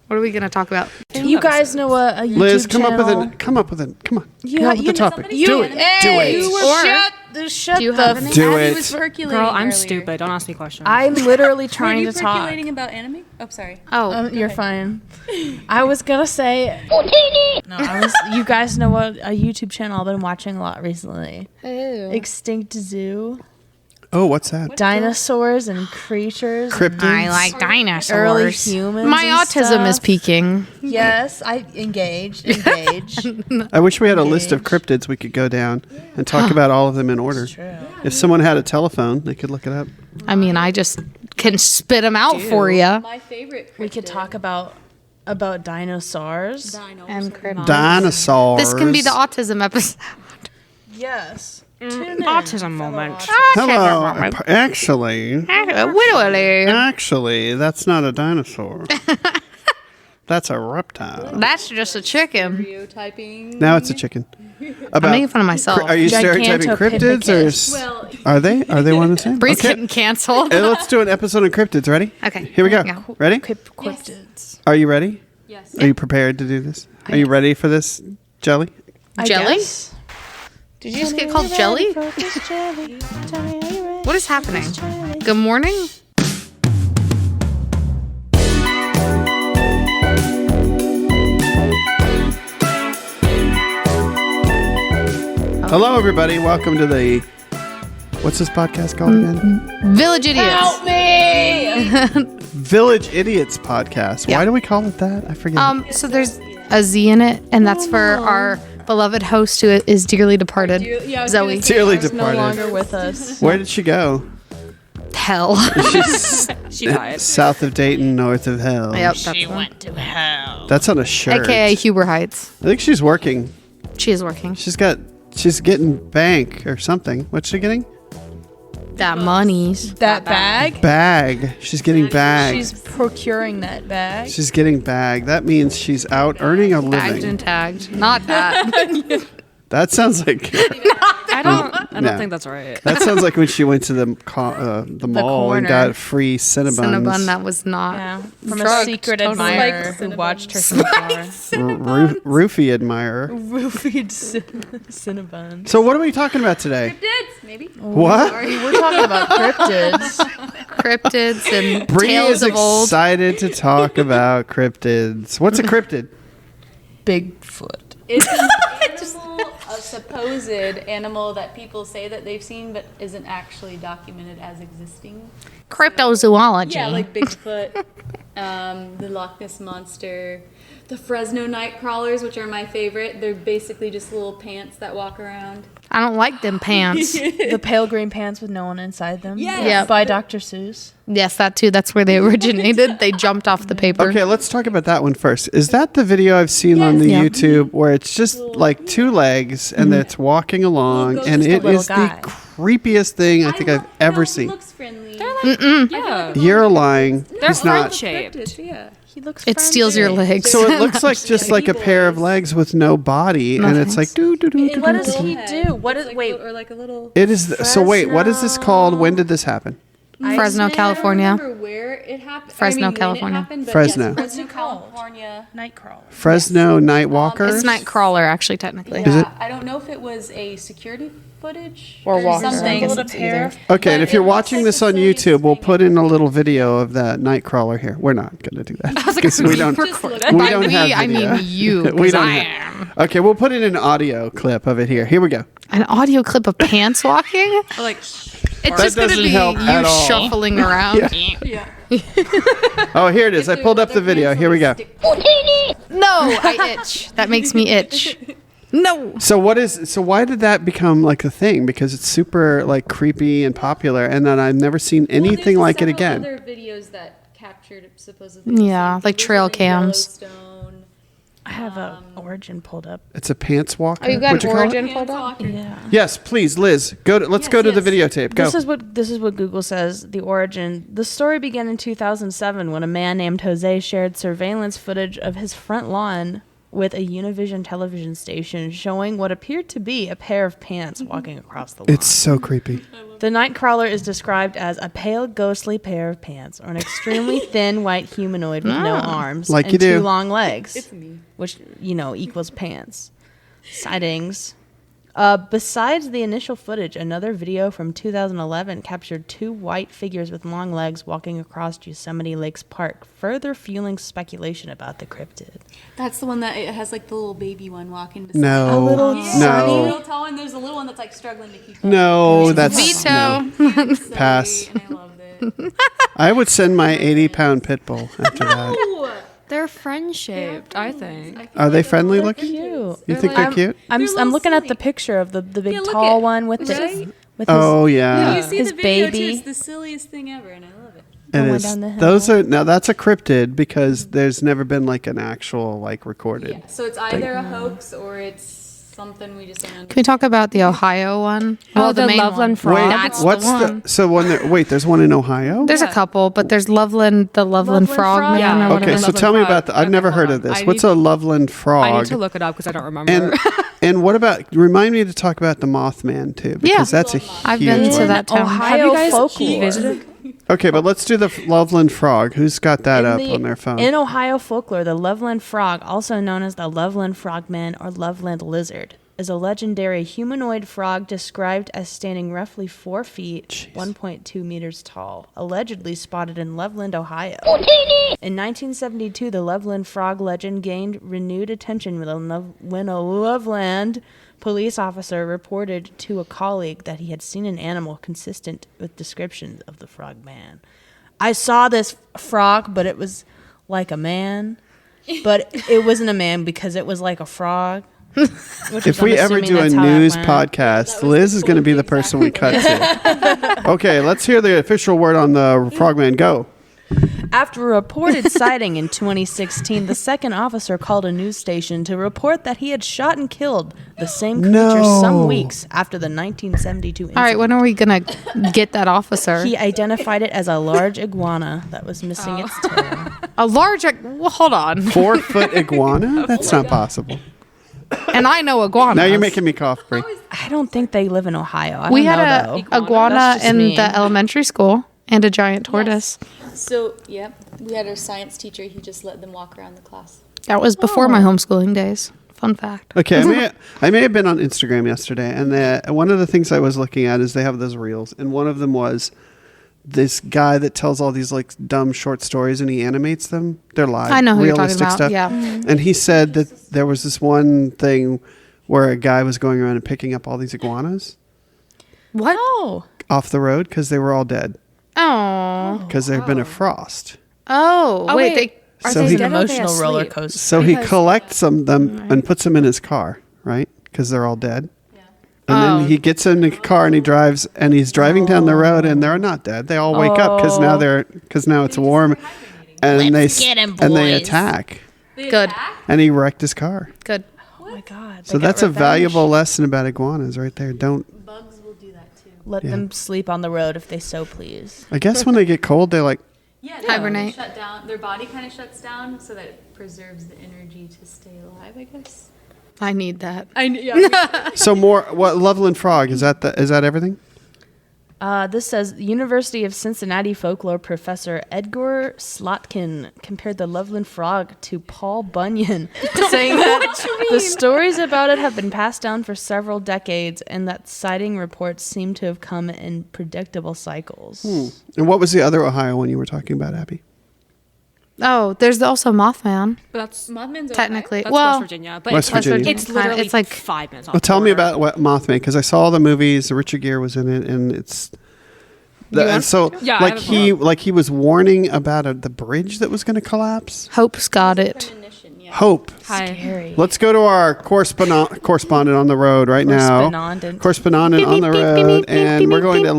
What are we going to talk about? You guys know a YouTube Liz, channel? Come up with it. Come on. You, come up with the topic. Do it. Shut Do you the have any? Do Abbi it. was percolating Girl, I'm earlier. stupid. Don't ask me questions. I'm literally Were trying you to talk. percolating about anime? Oh, sorry. Oh, You're fine. I was gonna say. You guys know what a YouTube channel I've been watching a lot recently? Extinct Zoo. Oh, what's that? Dinosaurs and creatures. Cryptids. I like dinosaurs. Early humans. My and autism is stuff. peaking. Yes, I engaged. I wish we had a list of cryptids we could go down and talk about all of them in order. If someone had a telephone, they could look it up. I mean, I just can spit them out for you. My favorite. We could talk about dinosaurs. And Dinosaurs. this can be the autism episode. Yes. Autism moment. Hello. Actually, Widdly. that's not a dinosaur. That's a reptile. That's just a chicken. Stereotyping. Now it's a chicken. I'm making fun of myself. Are you stereotyping cryptids Well, are they one and the same? Bree's getting canceled. Hey, let's do an episode on cryptids. Ready? Okay. Here we go. Yeah. Ready? Cryptids. Are you ready? yes. Are you prepared to do this? Are you ready for this, Jelly? Jelly? Did you just get called Jelly? What is happening? Good morning? Hello, everybody. Welcome to the... What's this podcast called again? Village Idiots. Village Idiots podcast. Yeah. Why do we call it that? I forget. So there's a Z in it, and that's for our beloved host who is dearly departed, Zoe. Dearly No departed. longer with us. Where did she go? Hell. She died. South of Dayton, north of hell. Yep, that's one. That's on a shirt. AKA Huber Heights. I think she's working. She is working. She's getting bank or something. What's she getting? That money's. That bag? Bag. She's getting bag. She's procuring that bag. She's getting bag. That means she's out earning a Bagged living. and tagged. Not that. That sounds like I don't No. think that's right. that sounds like when she went to the mall and corner. got free Cinnabuns. Cinnabon, that was not. Yeah. From drugged, a secret totally. admirer Spiked who watched her from afar. Roofie admirer. Roofied Cinnabon. So what are we talking about today? Cryptids, maybe. What? We're talking about cryptids. Cryptids and Bree tales is of old. excited to talk about cryptids. What's a cryptid? Bigfoot. It's an animal, a supposed animal that people say that they've seen, but isn't actually documented as existing. Cryptozoology. Yeah, like Bigfoot, the Loch Ness Monster, the Freso Nightcrawlers, which are my favorite. They're basically just little pants that walk around. I don't like them pants. The pale green pants with no one inside them. Yes. Yeah. By Dr. Seuss. Yes, that too. That's where they originated. They jumped off the paper. Okay, let's talk about that one first. Is that the video I've seen on the Yeah. YouTube where it's just like two legs and it's walking along Little and ghost, it just a little is guy. the creepiest thing I think I've ever He seen. looks friendly. Yeah. You're lying. They're He's not. shaped. Cryptids, yeah. He looks It steals your legs. So it looks like just like a pair of legs with no body, and it's like do do do do. What do, does do. he do? What is Like wait? or like a little. It is. So wait, what is this called? When did this happen? Fresno, I don't California. remember where it happened. Fresno, when it California. happened, but Fresno. Yes, What's Fresno, it called? California. Nightcrawler. Fresno Nightwalker. It's Nightcrawler, actually, technically. Is it? I don't know if it was a security footage Or walker. I something. guess Little it's pair. either. Okay, and But if you're it looks watching like this the on silliest YouTube, we'll thing put in a little video of that Nightcrawler here. We're not going to do that because we don't. Just look We By don't we, have I video. mean you. We 'cause don't I have- am. Okay, we'll put in an audio clip of it here. Here we go. An audio clip of pants walking? Like, It's That just going to doesn't be help you at all. shuffling around. Yeah. Oh, here it is. I pulled up the video. Here we go. No, I itch. That makes me itch. No. So why did that become like a thing? Because it's super like creepy and popular, and then I've never seen anything like it again. Other videos that captured supposedly. Yeah, the same like thing. trail There's one in cams. Yellowstone. I have a origin pulled up. It's a pants walker. Oh, you got What'd an call it? origin Pants pulled up? walker. Yeah. Yes, please, Liz. Let's go to the videotape. Go. This is what Google says. The origin. The story began in 2007 when a man named Jose shared surveillance footage of his front lawn with a Univision television station showing what appeared to be a pair of pants walking across the lawn. It's so creepy. The Nightcrawler is described as a pale, ghostly pair of pants, or an extremely thin white humanoid with no arms Like and you do. 2 long legs, which, equals pants. Sightings. Besides the initial footage, another video from 2011 captured 2 white figures with long legs walking across Yosemite Lakes Park, further fueling speculation about the cryptid. That's the one that it has like the little baby one walking beside. No. A little Yeah, tiny- the little tall one. There's a little one that's like struggling to keep up. No, that's Veto. no. Silly, Pass. And I loved it. I would send my 80-pound pit bull after that. They're friend-shaped, I think. Are they friendly looking? Cute. You think they're cute? I'm They're a little looking at silly. the picture of the big Yeah, look tall at- one with Right? his Oh yeah. You see His the video baby. too. It's the silliest thing ever, and I love it. It Going is. down the hill. Those are now. That's a cryptid because there's never been like an actual like recorded. Yeah. So it's either a hoax or it's something we just don't Can we understand. talk about the Ohio one? The main Loveland one. Frog. Wait, That's what's the one. so when there, wait? There's one in Ohio. There's a couple, but there's Loveland, the Loveland Loveland Frog Frog? man Yeah. or whatever. Okay, so Loveland tell me Frog. about that. I've Okay, never hold heard on. of this. I What's need- a Loveland Frog? I need to look it up because I don't remember. And and what about? Remind me to talk about the Mothman too, because that's a huge I've been to one. that town. Ohio Have you guys folklore. visited? Okay, but let's do the Loveland Frog. Who's got that up the- on their phone? In Ohio folklore, the Loveland Frog, also known as the Loveland Frogman or Loveland Lizard, is a legendary humanoid frog described as standing roughly 4 feet, 1.2 meters tall, allegedly spotted in Loveland, Ohio. In 1972, the Loveland Frog legend gained renewed attention when a Loveland police officer reported to a colleague that he had seen an animal consistent with descriptions of the frogman. I saw this frog, but it was like a man, but it wasn't a man because it was like a frog. If we ever do a news podcast, Liz is going to be the person we cut to. Okay, let's hear the official word on the Frogman. Go. After a reported sighting in 2016, the second officer called a news station to report that he had shot and killed the same creature some weeks after the 1972 incident. All right, when are we going to get that officer? He identified it as a large iguana that was missing its tail. A large, well, hold on. 4-foot iguana? That's not possible. And I know iguanas. Now you're making me cough, Brie. I don't think they live in Ohio. I We don't had know, a though. iguana That's just in me. the elementary school and a giant tortoise. So, yep, we had our science teacher. He just let them walk around the class. That was before my homeschooling days. Fun fact. Okay, I may have been on Instagram yesterday, and one of the things I was looking at is they have those reels, and one of them was this guy that tells all these like dumb short stories, and he animates them. They're live. I know who you're talking realistic about. stuff. Yeah. And he said that there was this one thing where a guy was going around and picking up all these iguanas What? Oh. off the road because they were all dead Oh. because there had been a frost. Oh, wait. wait. Are So they he- dead or are they Emotional roller asleep? coaster. So he collects them and puts them in his car, right? Because they're all dead. And then he gets in the car and he drives, and he's driving down the road, and they're not dead. They all wake up because now it's warm, and they attack, Good. and he wrecked his car. Good. Oh my God. So that's a valuable lesson about iguanas right there. Don't. Bugs will do that too. Let them sleep on the road if they so please. I guess when they get cold, they're like, Yeah, Hibernate. They shut down. Their body kind of shuts down so that it preserves the energy to stay alive, I guess. I need that. so more. What Loveland Frog is that? Is that everything? This says University of Cincinnati folklore professor Edgar Slotkin compared the Loveland Frog to Paul Bunyan, saying that the stories about it have been passed down for several decades and that sighting reports seem to have come in predictable cycles. And what was the other Ohio one you were talking about, Abby? Oh, there's also Mothman, But that's Mothman's technically. That's well, West Virginia. But West it's, Virginia. it's literally It's like 5 minutes off. Well, tell the me border. about what Mothman, because I saw the movies. Richard Gere was in it, and it's. And so, Yeah, I have it he was warning about the bridge that was going to collapse. Hope's got it. premonition, yeah. Hope. Hi. Scary. Let's go to our correspondent on the road right now. Correspondent on the road, and we're going to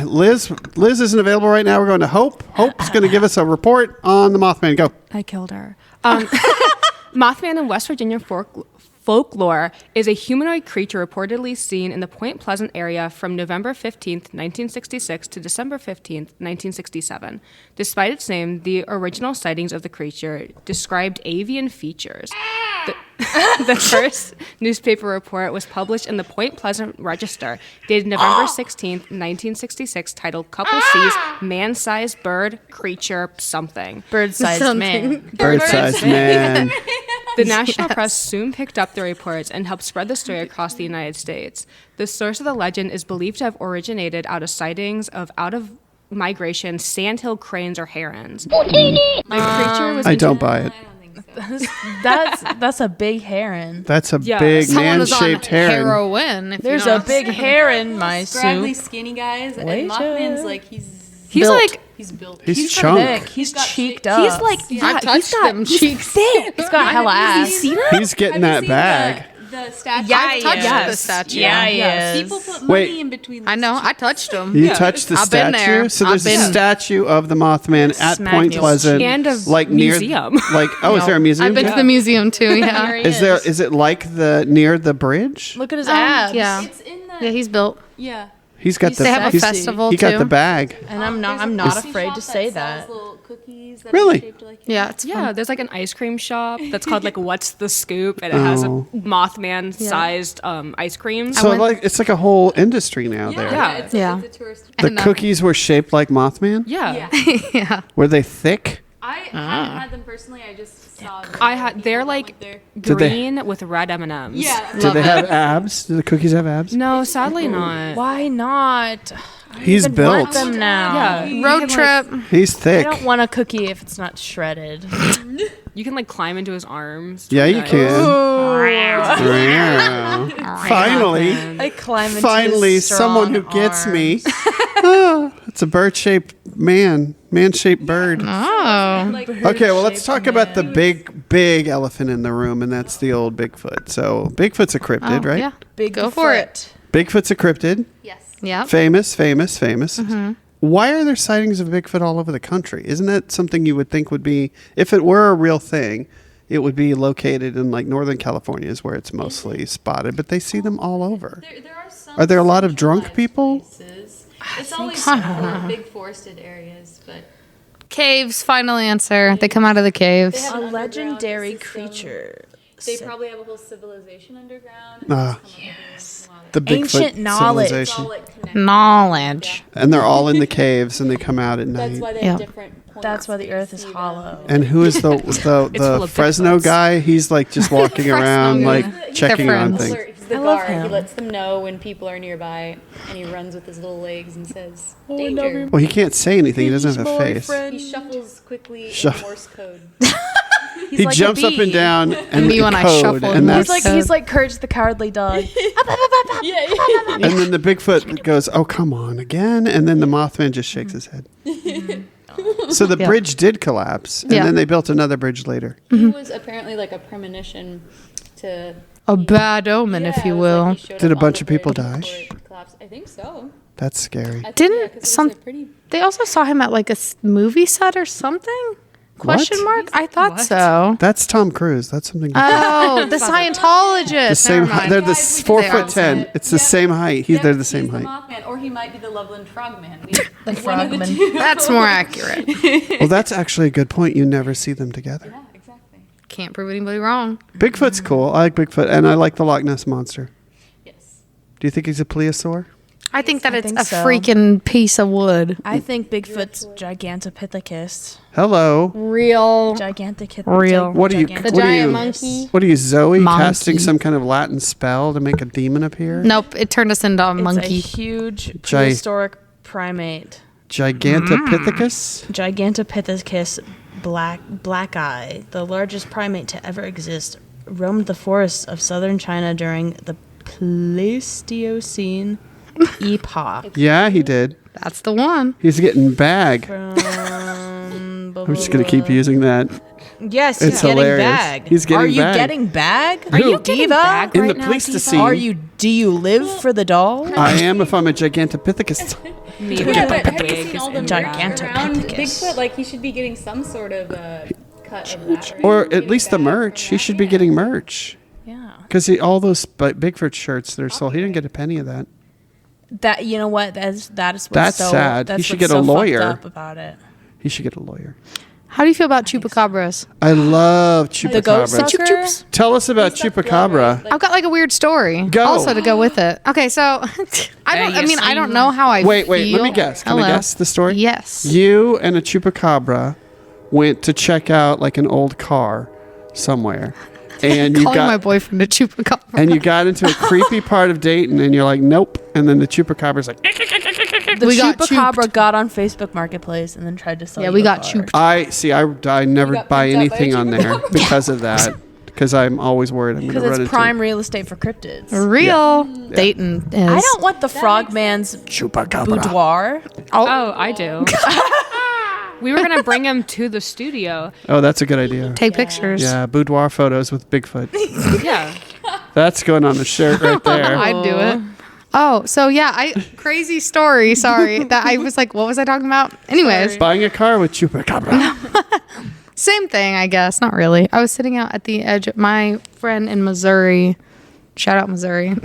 Liz. Liz isn't available right now. We're going to Hope. Hope's going to give us a report on the Mothman. Go. I killed her. Mothman in West Virginia folklore is a humanoid creature reportedly seen in the Point Pleasant area from November 15th, 1966 to December 15th, 1967. Despite its name, the original sightings of the creature described avian features. The first newspaper report was published in the Point Pleasant Register, dated November 16th, 1966, titled "Couple Sees Man-Sized Bird Creature Something." Bird-sized man. Bird-sized man. The national press soon picked up the reports and helped spread the story across the United States. The source of the legend is believed to have originated out of sightings of out-of-migration sandhill cranes or herons. The creature was I don't buy it. That's a big heron. That's a Yeah. big Someone was on man-shaped heron. heroin. If There's you know a big heron, my Scraggly, soup. skinny guys, and Wait, Mothman's like he's Built. like, built. He's Thick. chunk. He's got cheeked shape. up. he's like, I've touched him. Cheeks. thick. He's got hella ass. seen him? He's getting that bag. The statue. Yeah, I've touched yes. the statue. Yeah, yes. People put Wait. money in between. I know. I touched him. You touched the I've been statue? there. So there's I've a been. statue of the Mothman at Smack Point you. Pleasant. And a like museum. Near, like, oh, is there a museum? I've been to the museum too. Yeah. Is it like near the bridge? Look at his abs. Yeah. It's in the. Yeah, he's built. Yeah. He's got the They have a he's- festival He got too. the bag. And I'm There's a not coffee afraid shop to say sells that. little cookies that Really? are shaped like Yeah, it's Yeah, fun. there's like an ice cream shop that's called like What's the Scoop, and it has a Oh. Mothman-sized ice cream. So went- it's like a whole industry now there. Yeah. It's Yeah. it's a tourist. The And, cookies were shaped like Mothman? Yeah. yeah. Were they thick? I haven't had them personally. I just saw. They're like Did they- green with red M&Ms. Yeah. Do they have abs? Do the cookies have abs? No, sadly not. Why not? He's Want built. them now. Yeah. You Road can, trip. He's I thick. don't want a cookie if it's not shredded. You can like climb into his arms. Yeah, you Nice. can. Finally. I climb into Finally, his someone who strong gets me. arms. Oh, it's a bird-shaped man-shaped bird. Oh. Like Okay, well, let's talk about the big elephant in the room, and that's the old Bigfoot. So, Bigfoot's a cryptid, right? Yeah. Big Go for it. Bigfoot's a cryptid. yes. Yeah. Famous. Why are there sightings of Bigfoot all over the country? Isn't that something you would think would be, if it were a real thing, it would be located in like Northern California is where it's mostly spotted, but they see them all over. There are some. Are there a lot of drunk centralized people? places. It's always big forested areas, but Caves. Final answer. They come out of the caves. They have A an underground legendary system. creature. They probably have a whole civilization underground. Ah. Yes. The Bigfoot Ancient knowledge. It's all civilization. like connected. Knowledge. And they're all in the caves and they come out at That's night. why they Yeah. have different points. That's why the that earth you is see them. hollow. And who is the full of Fresno Bigfoots. guy? He's like just walking around, guy. like checking on friends. things. He's the I love guard. him. He lets them know when people are nearby, and he runs with his little legs and says, Oh, "Danger." Well, he can't say anything. He doesn't have a face. He shuffles quickly in Shuff- Morse code. He's He like a jumps up bee. and down and Me the when I code, shuffle and in that's Morse He's like Courage the Cowardly Dog. and then the Bigfoot goes, "Oh, come on again," and then the Mothman just shakes his head. So the Yeah. bridge did collapse, and Yeah. then they built another bridge later. He was apparently like a premonition to. A bad omen, if Yeah, you it was will. like he showed Did up a on bunch the of people bridge die? before it collapsed. I think so. That's scary. I think, Didn't 'cause it was some- a pretty. They also saw him at like a movie set or something? Question mark? I thought so. That's Tom Cruise. That's something. Oh, the Scientologist. the same. Never mind. They're the Guys, we 4'10". are. It's the same height. They're the same he's height. The Mothman, or he might be the Loveland Frogman. The One of the frogman. two. That's more accurate. Well, that's actually a good point. You never see them together. Yeah, exactly. Can't prove anybody wrong. Bigfoot's cool. I like Bigfoot, and I like the Loch Ness monster. Yes. Do you think he's a plesiosaur? I think that I it's think a so. freaking piece of wood. I think Bigfoot's Gigantopithecus. Hello. Real. Real. What are you? The What are giant you? monkey. What are you, Zoe? Monkey. Casting some kind of Latin spell to make a demon appear? Nope, it turned us into a It's monkey. a huge prehistoric primate. Gigantopithecus. Gigantopithecus black eye, the largest primate to ever exist, roamed the forests of southern China during the Pleistocene epoch. Yeah, he did. That's the one. He's getting bag. I'm I'm just gonna keep using that. Yes, It's he's getting hilarious. bag. He's getting Are you bag. getting bag? Are you getting bag In right the now, Pleistocene. Are you? Do you live for the doll? I am if I'm a Gigantopithecus. Me Yeah, with but the have you wig seen all is the in Gigantopithecus. the around Gigantopithecus. Bigfoot? Like he should be getting some sort of cut of that. Right? Or Getting at least the back merch. from He that. should be Yeah. getting merch. Yeah. Because all those Bigfoot shirts that are sold, he didn't get a penny of that. That you know what? That is what's That's so, sad. That's He should what's get a so fucked lawyer. up about it. He should get a lawyer. How do you feel about chupacabras? I love chupacabras. The goat sucker? Tell us about chupacabra. I've got like a weird story. Go. Also to go with it. Okay, so I don't know how I Wait, feel. let me guess. Can I guess the story? Yes. You and a chupacabra went to check out like an old car somewhere. And you Calling my got boyfriend a chupacabra. and you got into a creepy part of Dayton and you're like, nope. And then the chupacabra's like, The We got chupacabra got on Facebook Marketplace and then tried to sell. Yeah, you we a got car. chuped. I never got buy picked up by a anything on there chupacabra? because of that. Because I'm always worried I'm going to Because run it's into prime real estate for cryptids. Real Dayton is. I don't want the frogman's chupacabra. boudoir. Oh, I do. We were going to bring him to the studio. Oh, that's a good idea. Take pictures. Yeah, boudoir photos with Bigfoot. Yeah. That's going on the shirt right there. I'd do it. Oh, so yeah, crazy story. Sorry that I was like, what was I talking about? Anyways, Buying a car with chupacabra. same thing, I guess. Not really. I was sitting out at the edge of my friend in Missouri. Shout out Missouri.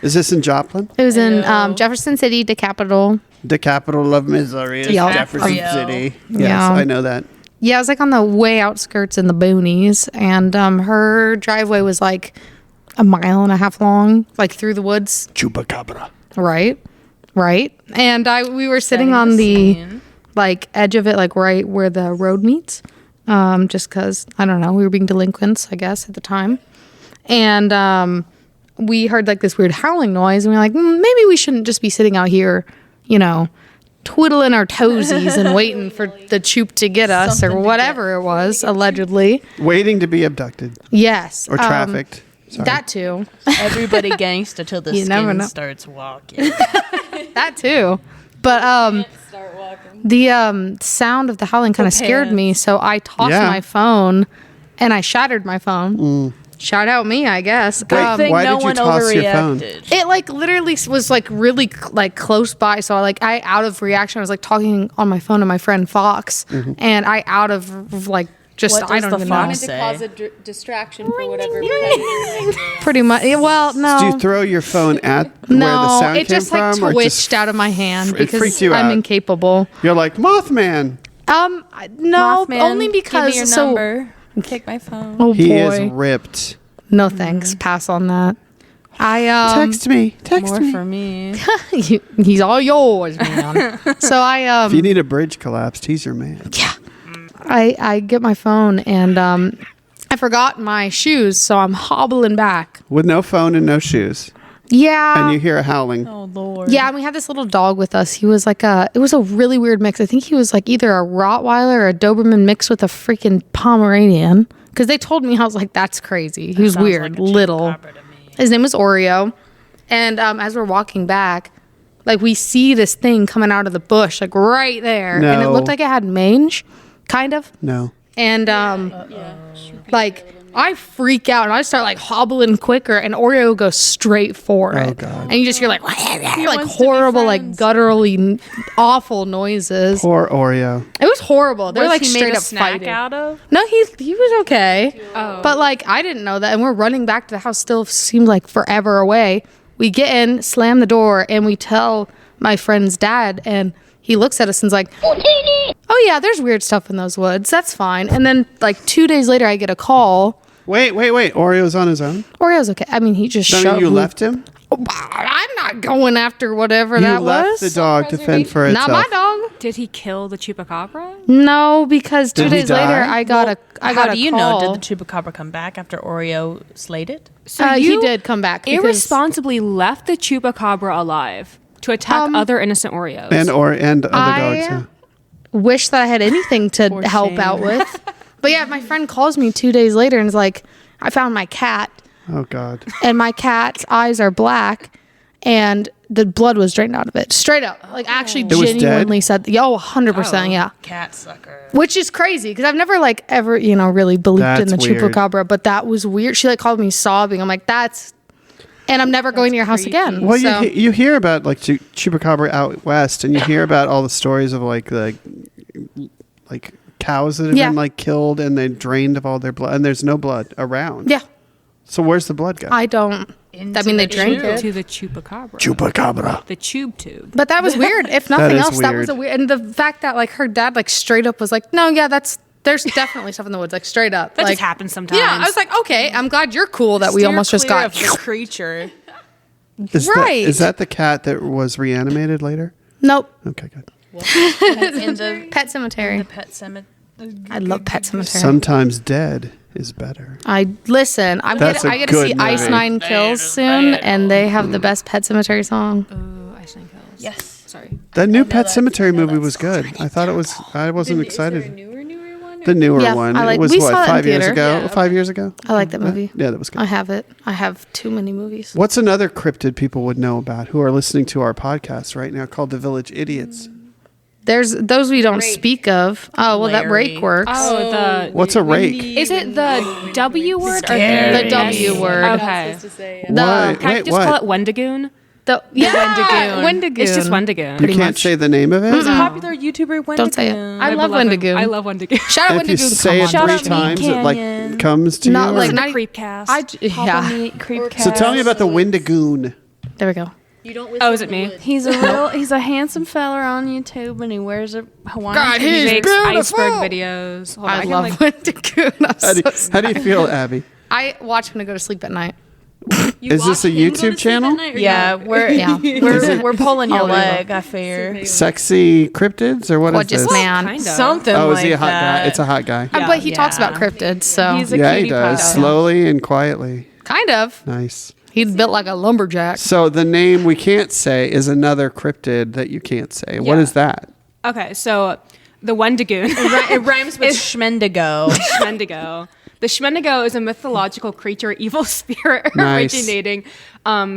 Is this in Joplin? It was in Jefferson City, the capital. The capital of Missouri is Yeah. Jefferson Rio. City. Yes, Yeah. I know that. Yeah, I was like on the way outskirts in the boonies, and her driveway was like a mile and a half long, like through the woods. Chupacabra. Right. And we were sitting Setting on the the scene. like edge of it, like right where the road meets. Just because I don't know, we were being delinquents, I guess, at the time, and we heard like this weird howling noise, and we were like, maybe we shouldn't just be sitting out here, twiddling our toesies and waiting for the choop to get us Something or to whatever it was, allegedly. Waiting to be abducted Yes. or trafficked. Sorry. That too. Everybody gangsta till the You never skin know. starts walking. That too. But Start walking. the sound of the howling kind of scared me, so I tossed Yeah. my phone and I shattered my phone. Shout out me, I guess. Wait, Think why no did you one toss your phone? overreacted. It like literally was like really like close by, so I out of reaction I was like talking on my phone to my friend Fox, and I out of like just What I does don't the even Fox know. Wanted to say? cause a distraction for whatever predator. Pretty much. Well, no. Do you throw your phone at where the no, sound it came just like from? or twitched just out of my hand it freaked because you I'm out? incapable. You're like, Mothman. No, Mothman, only because give me your so. number. Take my phone. Oh He boy, is ripped. no thanks. Pass on that. I Text me. Text More me. for me. he's all yours, man. So If you need a bridge collapsed, he's your man. I get my phone and I forgot my shoes, so I'm hobbling back. With no phone and no shoes. Yeah. And you hear a howling. Oh Lord. Yeah, and we had this little dog with us. He was like it was a really weird mix. I think he was like either a Rottweiler or a Doberman mixed with a freaking Pomeranian. Because they told me, I was like, that's crazy. He was Sounds weird, like a little. chupacabra to me. His name was Oreo. And as we're walking back, like we see this thing coming out of the bush, like right there. And it No. looked like it had mange, kind of. No. And Yeah. like I freak out and I start like hobbling quicker, and Oreo goes straight for Oh, it. God. And you just hear like wants like to be horrible, like friends. gutturally, awful noises. Poor Oreo. It was horrible. They were like he straight made a up snack fighting. out of? No, he was okay. Oh. But like I didn't know that, and we're running back to the house. Still seemed like forever away. We get in, slam the door, and we tell my friend's dad, and he looks at us and's like, "Oh yeah, there's weird stuff in those woods. That's fine." And then like 2 days later, I get a call. Wait. Oreo's on his own? Oreo's okay. I mean, he just No, showed. you left him? I'm not going after whatever You that left was. the dog to fend for itself. Not my dog. Did he kill the chupacabra? No, because 2 Did he days later, die? I got a How do you know? call. Did the chupacabra come back after Oreo slayed it? So He you did come back. because- irresponsibly left the chupacabra alive to attack other innocent Oreos. And other I- dogs. Yeah. wish that I had anything to For help shame. out with. But yeah, my friend calls me 2 days later and is like, I found my cat, Oh, God. and my cat's eyes are black, and the blood was drained out of it. Straight up. Like, actually was dead? genuinely said, yo, 100%, yeah. Cat sucker. Which is crazy, because I've never, like, ever, really believed in That's the weird. chupacabra, but that was weird. She, like, called me sobbing. I'm like, and I'm never going to your house creepy. again. Well, so, you hear about like chupacabra out west, and you hear about all the stories of like cows that have Yeah. been like killed and they drained of all their blood, and there's no blood around. yeah, So where's the blood go? I don't. I mean, they drank it. to the chupacabra. Chupacabra. The tube tube. But that was weird. If nothing is else, that was a weird. weird. And the fact that like her dad like straight up was like, "No, yeah, that's There's definitely stuff in the woods, like straight up. That like, just happens sometimes. Yeah, I was like, okay, I'm glad you're cool that we almost just got. of the creature. Is that the cat that was reanimated later? Nope. Okay, good. In the Pet cemetery. pet cemetery. I love Pet Cemetery. Sometimes dead is better. I listen. I get to see good Ice movie. Nine Kills soon, and they have the best Pet Cemetery song. Ooh, Ice Nine Kills. Yes. Sorry. That new Pet Cemetery movie was good. I thought it was. I wasn't excited. Is there a newer one? The newer Yeah, one. I like- It was we what, saw it in 5 years theater. ago? Yeah, 5 years ago? I like that movie. Yeah, that was good. I have it. I have too many movies. What's another cryptid people would know about who are listening to our podcast right now called The Village Idiots? There's those we don't Rake. speak of. Oh well, that Larry. rake works. Oh, the What's a rake? is it the W word or The W word. Okay. Supposed to say, Why? Can I Wait, just call what? it Wendigoon? Yeah, Wendigoon. It's just Wendigoon. You pretty can't much. say the name of it? It's a popular YouTuber Wendigoon. Don't say it. I love beloved- Wendigoon. I love Wendigoon. Shout out If you Wendigoon. say it Shout 3 out Meat times, it Canyon. like comes to Not you. like The not- Creepcast. yeah. Creepcast. So tell me about the Wendigoon. There we go. You don't Oh, listen is it in the me? woods. He's a handsome feller on YouTube, and he wears a Hawaiian. God, He he's makes beautiful. iceberg videos. Hold on, I can, love like- Wendigoon. How do you feel, Abby? I watch when I go to sleep at night. You Is this watch a him go to YouTube sleep at channel? night or Yeah, not? we're Yeah. we're pulling your All over. leg. I fear Sexy cryptids or what is Gorgeous this? man. Kind of. something. Oh, is like he a hot that. guy? It's a hot guy. Yeah. But he talks Yeah. about cryptids, so He's a Yeah, he cutie does. pie. Slowly and quietly. kind of. Nice. He's built like a lumberjack. So the name we can't say is another cryptid that you can't say. What Yeah. is that? Okay, so the Wendigoon. It rhymes with Schmendigo. Schmendigo. The Schmendigo is a mythological creature, evil spirit Nice. originating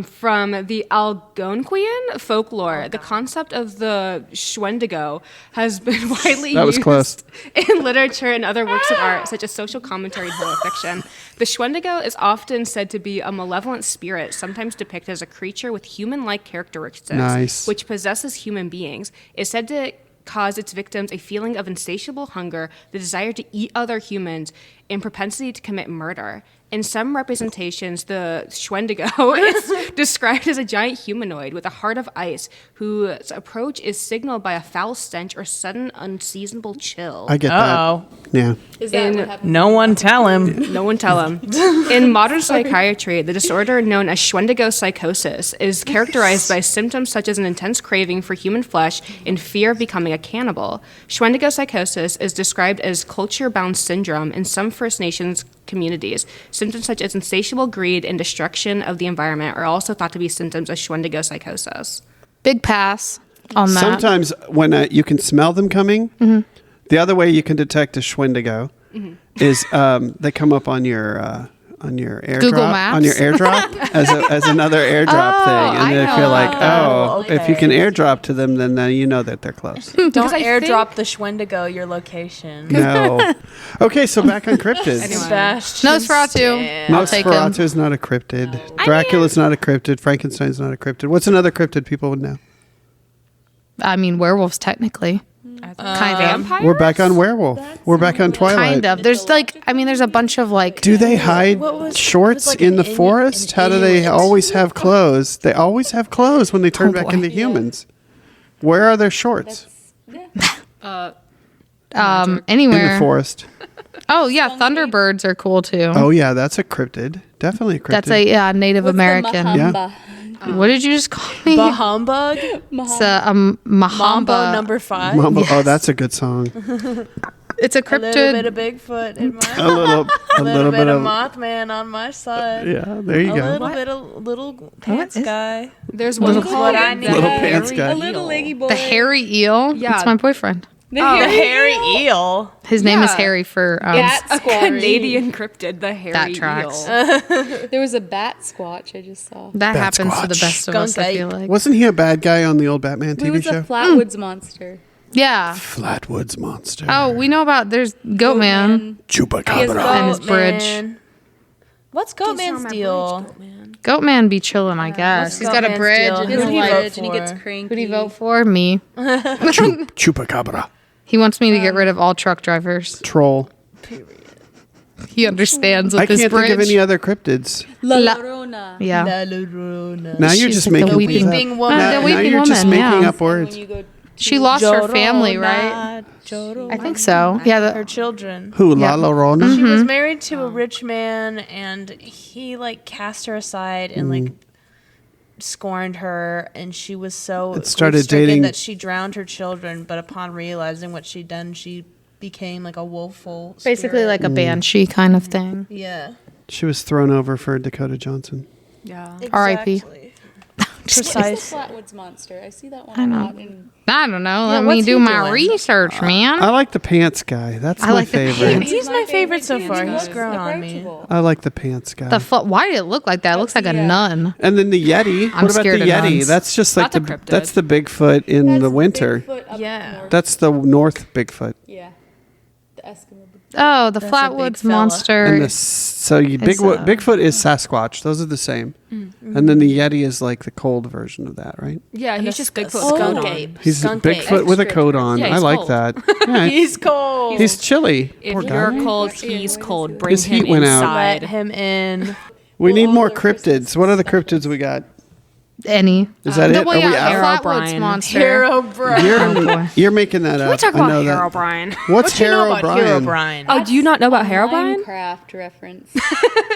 from the Algonquian folklore. The concept of the Schwendigo has been widely That was used close. in literature and other works of art, such as social commentary and horror fiction. The Schwendigo is often said to be a malevolent spirit, sometimes depicted as a creature with human-like characteristics, Nice. which possesses human beings. It's said to cause its victims a feeling of insatiable hunger, the desire to eat other humans, and propensity to commit murder. In some representations, the Schwendigo is described as a giant humanoid with a heart of ice whose approach is signaled by a foul stench or sudden unseasonable chill. I get Uh-oh. that. Yeah. Is that In- what happened? No one tell him. No one tell him. In modern psychiatry, the disorder known as Schwendigo psychosis is characterized by symptoms such as an intense craving for human flesh and fear of becoming a cannibal. Schwendigo psychosis is described as culture-bound syndrome in some First Nations communities. Symptoms such as insatiable greed and destruction of the environment are also thought to be symptoms of Schwendigo psychosis. Big pass on that. Sometimes when you can smell them coming, the other way you can detect a Schwendigo is they come up on your airdrop, Google Maps? on your airdrop as another airdrop thing, and I they feel know. like, Oh, if you can okay. airdrop to them, then you know that they're close. Don't I airdrop the Schwendigo your location. No. Okay, so back on cryptids. Anyway. Sebastian Nosferatu. Stan. I'll take him. Nosferatu's not a cryptid. Dracula's not a cryptid. Frankenstein's not a cryptid. What's another cryptid people would know? I mean, werewolves technically. Kind of. Vampires? We're back on werewolf. We're back on Twilight. Kind of. There's like, I mean, there's a bunch of like. Do they hide What was- shorts it was like in an the Inuit- forest? an How do they Inuit. always have clothes? They always have clothes when they turn back boy. into humans. Where are their shorts? In Anywhere. the forest. Oh yeah, thunderbirds are cool too. Oh yeah, that's a cryptid. Definitely a cryptid. That's a Native What's the American. Mahamba? What did you just call me? Bahumbug. It's a Mambo Mahamba. number 5. Mambo. Oh, that's a good song. It's a A little bit cryptid. of Bigfoot in my A little bit bit of of Mothman on my side. yeah. There you A go. little bit of little pants is- guy. There's one That's called what I the need. Little Hairy pants guy. A little leggy boy. The hairy eel. Yeah. That's my boyfriend. The The hairy hairy eel. His name is Yeah. Harry for. Bat a squatch. Canadian cryptid, the hairy That tracks. eel. There was a bat squatch I just saw. that Bat happens to the squatch. best of us. I Skunk feel ape. like. Wasn't he a bad guy on the old Batman He TV was show? a Flatwoods monster. Yeah. Flatwoods Monster. Oh, we know about. There's Goatman. Chupacabra. And his bridge. Goatman. What's Goatman's deal? Goatman be chilling, I guess. He's got a Goatman's bridge. deal. And He has Who'd a he vote bridge and he for? gets cranky. who'd he vote for? Me. Chupacabra. He wants me to get rid of all truck drivers. Troll. He understands with I his can't bridge. think of any other cryptids. La La- Llorona. Yeah. La Llorona. Now you're She's just like the making weeping- things up. Weeping woman. Now, The now weeping you're just woman, making yeah. up words. When you go She lost her family, right? Choro. I think so. Yeah. Her children. Who? Yeah. La Llorona? She was married to a rich man, and he like cast her aside and like scorned her, and she was so started grief-stricken dating- that she drowned her children. But upon realizing what she'd done, she became like a woeful Basically spirit. like a banshee kind of thing. Yeah. She was thrown over for Dakota Johnson. Yeah. R.I.P. Exactly. What's the Precise. Flatwoods Monster? I see that one I a know. lot in I don't know. Let me what's do he my doing? research, man. I like the pants guy. That's I my like the favorite. pants. He's my favorite so far. He He's looks grown on me. approachable. I like the pants guy. Why did it look like that? It looks like a Yeah. nun. And then the Yeti. I'm What about the scared of Yeti? nuns. That's just like That's a cryptid. that's the Bigfoot in That's the winter. Bigfoot up Yeah. north. That's the North Bigfoot. Yeah. The Eskimo. Oh, the That's a big Flatwoods fella. monster. And Bigfoot is Sasquatch. Those are the same. And then the Yeti is like the cold version of that, right? Yeah, And he's a just skunk Bigfoot with a coat ape. on. He's Skunk Bigfoot ape. with a Extra coat on. Yeah, I he's like cold. that. Yeah, He's cold. he's chilly. If Poor you're guy. cold, he's cold. Bring His him heat went out. Let inside. him in. We need all more their Christmas cryptids. What other cryptids we got? Any. Is that it? Well, Are we yeah, out? Flatwoods O'Brien. monster. Hero Brian. You're making that Can up. we talk I know about that. Harold Bryan? What's What you know Hair about Hero O'Brien? Brian? Oh, do you not know about Harold Bryan? Minecraft reference.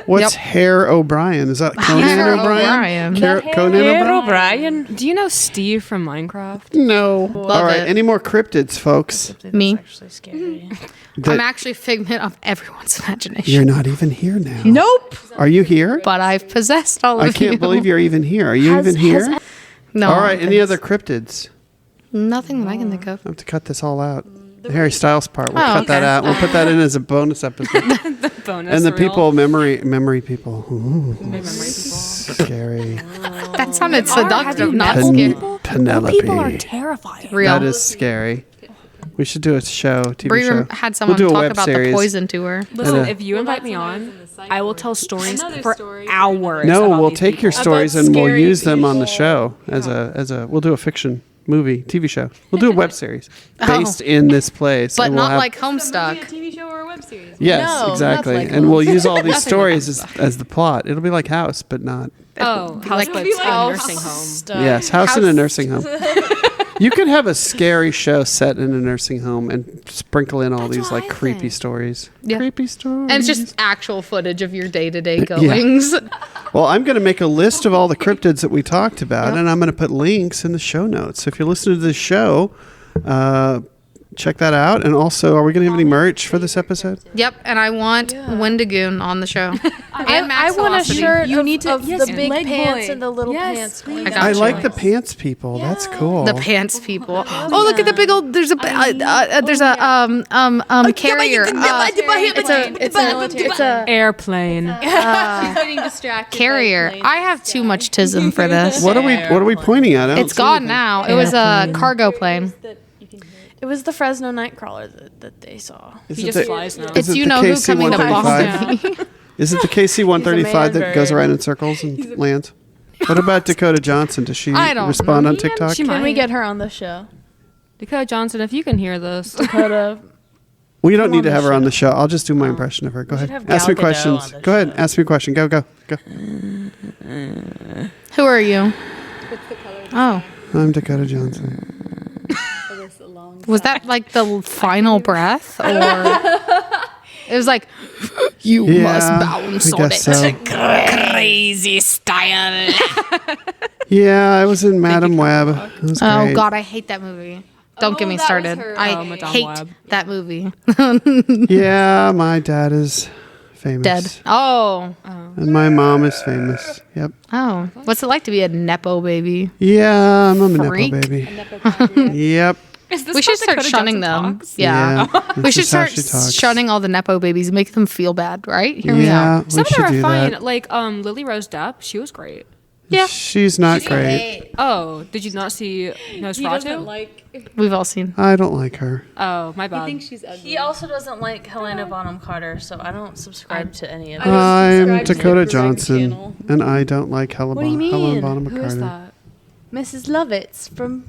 What's Hair O'Brien? Is that Conan Hair O'Brien? O'Brien. Conan Hero O'Brien? Brian. Do you know Steve from Minecraft? No. All right. it. Any more cryptids, folks? Me. That's actually scary. That- I'm actually a figment of everyone's imagination. You're not even here now. Nope. Are you here? But I've possessed all of I you. can't believe you're even here. Are you even here? No. All right. Any other cryptids? Nothing that I can think of. I have to cut this all out. The Harry Styles part. We'll Oh, cut that okay. out. We'll put that in as a bonus episode. Bonus And the reel. people, memory people. Ooh, Memory people. scary. That sounded seductive, not Pen- scary. Penelope. People are terrifying. Real. That is scary. We should do a show, TV Brie show. had someone do a talk web about series. the poison to her. Listen, And, if you invite that's me when I was on, in the psych I will ward. tell stories Another for story. hours. No, about we'll these take your people. stories About and we'll scary use them on the people. show as a we'll do a fiction movie, TV show. We'll do a web series based in this place. But and we'll not have- like Homestuck. A TV show or a web series. Yes, No, exactly. nothing like And we'll use all these Nothing stories like as the plot. It'll be like House, but not. Oh, House, but in a nursing home. Yes, House in a nursing home. You could have a scary show set in a nursing home and sprinkle in all these like creepy stories. Yeah. Creepy stories. And it's just actual footage of your day-to-day goings. Well, I'm going to make a list of all the cryptids that we talked about, and I'm going to put links in the show notes. So if you're listening to this show, check that out. And also, are we going to have any merch for this episode? Yep, and I want Wendigoon on the show. And I Max want a Velocity. shirt You of, need to- of yes, the big leg pants boy. and the little Yes, pants. please. I got I you. like the pants people. That's cool. The pants people. Oh, look at the big old. There's a carrier. It's a Airplane. She's getting distracted. carrier. by I have too much tism for this. What are we pointing at? I don't It's see gone anything. now. It was a cargo plane. planes that you can hear. It was the Fresno Nightcrawler that they saw. Is He it just the- flies now. is It's it you the know who coming to KC-135? Boston. Is it the KC-135 that goes bird. around in circles and lands? What about Dakota Johnson? Does she I don't respond know. on TikTok? she Can we might. get her on the show? Dakota Johnson, if you can hear this. Dakota. We don't need on to the have her on show. the show. I'll just do my impression of her. Go should ahead. have Ask me Gal Gadot questions. on the Go ahead. show. Ask me a question. Go. Who are you? What's the color Oh, I'm Dakota Johnson. of this long was that like the final breath, or it was like you must bounce I on guess it? so. Crazy style. Yeah, I was in Madam Web. It was Oh great. God, I hate that movie. Don't get Oh, me that was started. her. I Oh, Madame hate Web. that movie. Yeah, my dad is famous. Dead. Oh. And my mom is famous. Yep. Oh. What's it like to be a nepo baby? Yeah, I'm a Nepo Freak. baby. Nepo. Yep. Is this We how should start Dakota shunning Johnson them. talks? Yeah. Yeah, We this should is how start she talks. shunning all the nepo babies and make them feel bad, right? Hear me Yeah, out. we Some of should them are do fine. that. Like Lily Rose Depp, she was great. Yeah. She's not great. Oh, did you not see He Nosferatu? doesn't like. We've all seen. I don't like her. Oh, my I bad. think she's ugly. He also doesn't like Helena Bonham Carter, so I don't subscribe to any of I it. don't I'm subscribe to the Dakota Bragg Johnson, channel. and I don't like Helen What do you Helen mean? Bonham Who is Carter. that? Mrs. Lovitz from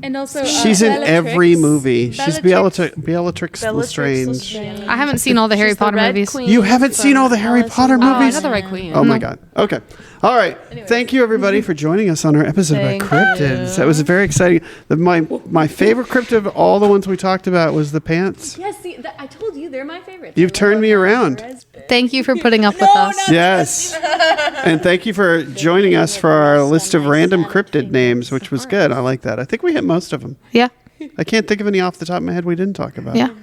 And also, She's in every Bellatrix. movie. She's Bellatrix Bellatrix Lestrange. Lestrange. I haven't seen all the Harry She's the Potter Red movies. Queen You haven't seen all the Harry Alice in Potter Oh, I movies? know the right queen. Oh my God. Okay. All right. Thank you, everybody, for joining us on our episode about cryptids. That was very exciting. My favorite cryptid of all the ones we talked about was the pants. Yes, see, I told you they're my favorite. You've turned me around. Thank you for putting up with us. Yes. And thank you for joining us for our list of random cryptid names, which was good. I like that. I think we hit most of them. Yeah. I can't think of any off the top of my head we didn't talk about. Yeah.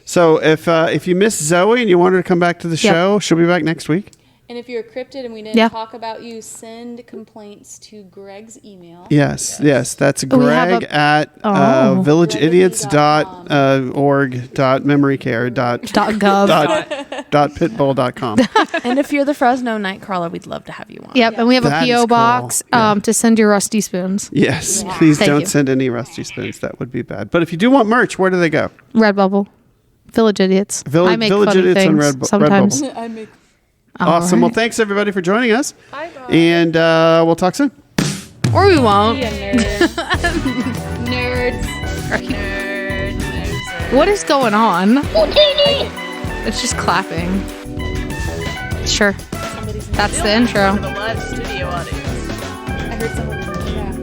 So if you missed Zoe and you want her to come back to the show, she'll be back next week. And if you're a cryptid and we didn't talk about you, send complaints to Greg's email. Yes. That's Greg at villageidiots.memorycare.org.pitbull.com. And if you're the Fresno Nightcrawler, we'd love to have you on. Yep, and we have That a P.O. is box cool. to send your rusty spoons. Yes. Please Thank don't you. send any rusty spoons. That would be bad. But if you do want merch, where do they go? Redbubble. Village Idiots. I make Village funny Idiots things and sometimes. Redbubble. I make Awesome. All Well, thanks everybody for joining us. Bye, guys. And we'll talk soon. Or we won't. Be a nerd. Nerds. What is going on? It's just clapping. Sure. That's the intro. The live studio audience. I heard someone in the chat.